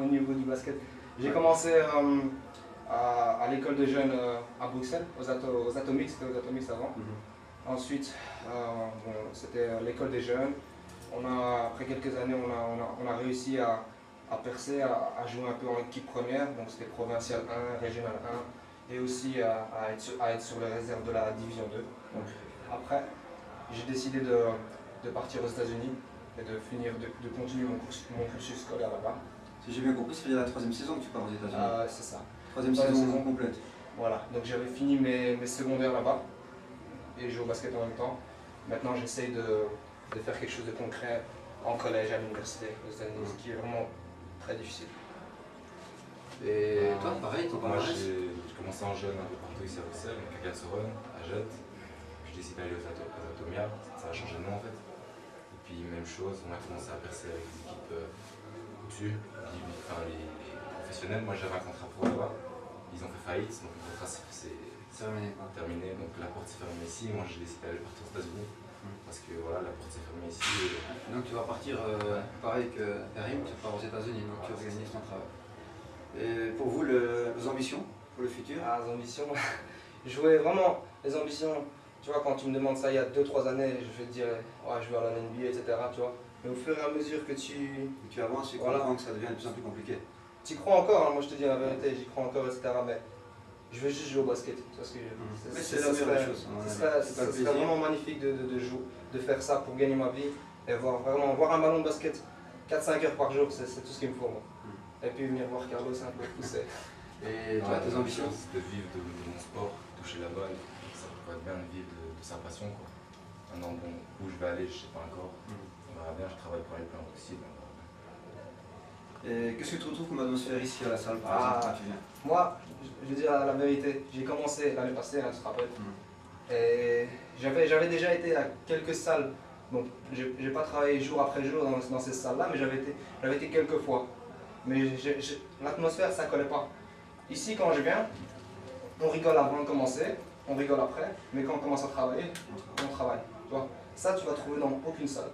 au niveau du basket. J'ai commencé à l'école de jeunes à Bruxelles, aux Atomiques, c'était aux Atomiques avant. Ensuite, bon, c'était l'école des jeunes. Après quelques années, on a réussi à percer, à jouer un peu en équipe première, donc c'était provincial 1, régional 1, et aussi à être sur les réserves de la division 2. Donc, après, j'ai décidé de partir aux États-Unis et de continuer mon cursus scolaire là-bas. Si j'ai bien compris, c'est la 3e saison que tu pars aux États-Unis. C'est ça. 3e saison complète. Voilà, donc j'avais fini mes secondaires là-bas et je joue au basket en même temps. Maintenant, j'essaye de faire quelque chose de concret en collège, à l'université aux États-Unis, ce qui est vraiment très difficile. Et toi, pareil, ton Moi, palmarès? j'ai commencé en jeune un peu partout ici à Bruxelles, donc à Galzeron, à Jette. Puis j'ai décidé d'aller aux Atomia, ça a changé de nom en fait. Et puis même chose, on a commencé à percer avec des équipes au-dessus, enfin les professionnels. Moi j'avais un contrat pro là-bas, ils ont fait faillite, donc le contrat c'est terminé, donc la porte s'est fermée ici. Moi j'ai décidé d'aller partir aux États-Unis parce que voilà, la porte s'est fermée ici. Donc tu vas partir pareil que Karim, tu pars aux États-Unis, donc tu organises ton travail. Et pour vous, vos ambitions pour le futur? Les ambitions, je voulais vraiment, les ambitions, tu vois, quand tu me demandes ça il y a 2-3 années, je vais te dire, ouais, je vais aller en NBA, etc. Tu vois. Mais au fur et à mesure que tu avances, tu comprends que ça devient de plus en plus compliqué. Tu crois encore, hein, moi je te dis la vérité, j'y crois encore, etc. Mais je veux juste jouer au basket, tu vois ce que je veux dire. C'est la meilleure chose. Ce serait vraiment magnifique de faire ça pour gagner ma vie et voir un ballon de basket 4-5 heures par jour, c'est tout ce qu'il me faut. Moi. Et puis venir voir Carlos un peu pousser. Et toi, tes ambitions? C'est de vivre de mon sport, toucher la balle, ça pourrait être bien de vivre de sa passion. Quoi. Maintenant, bon, où je vais aller, je ne sais pas encore. On verra bien, je travaille pour aller le plus loin possible. Et qu'est-ce que tu retrouves comme atmosphère ici à la salle par exemple quand tu viens? Moi, je vais dire la vérité, j'ai commencé l'année passée, hein, tu te rappelles. Et j'avais déjà été à quelques salles. Bon, j'ai pas travaillé jour après jour dans ces salles-là, mais j'avais été quelques fois. Mais l'atmosphère, ça collait pas. Ici, quand je viens, on rigole avant de commencer, on rigole après, mais quand on commence à travailler, on travaille. Tu vois, ça, tu vas trouver dans aucune salle.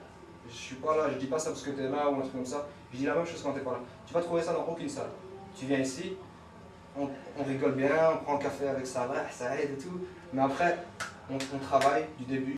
Je suis pas là, je dis pas ça parce que tu es là ou un truc comme ça. Je dis la même chose quand tu n'es pas là. Tu vas trouver ça dans aucune salle. Tu viens ici, on rigole bien, on prend un café avec ça, ça aide et tout. Mais après, on travaille du début.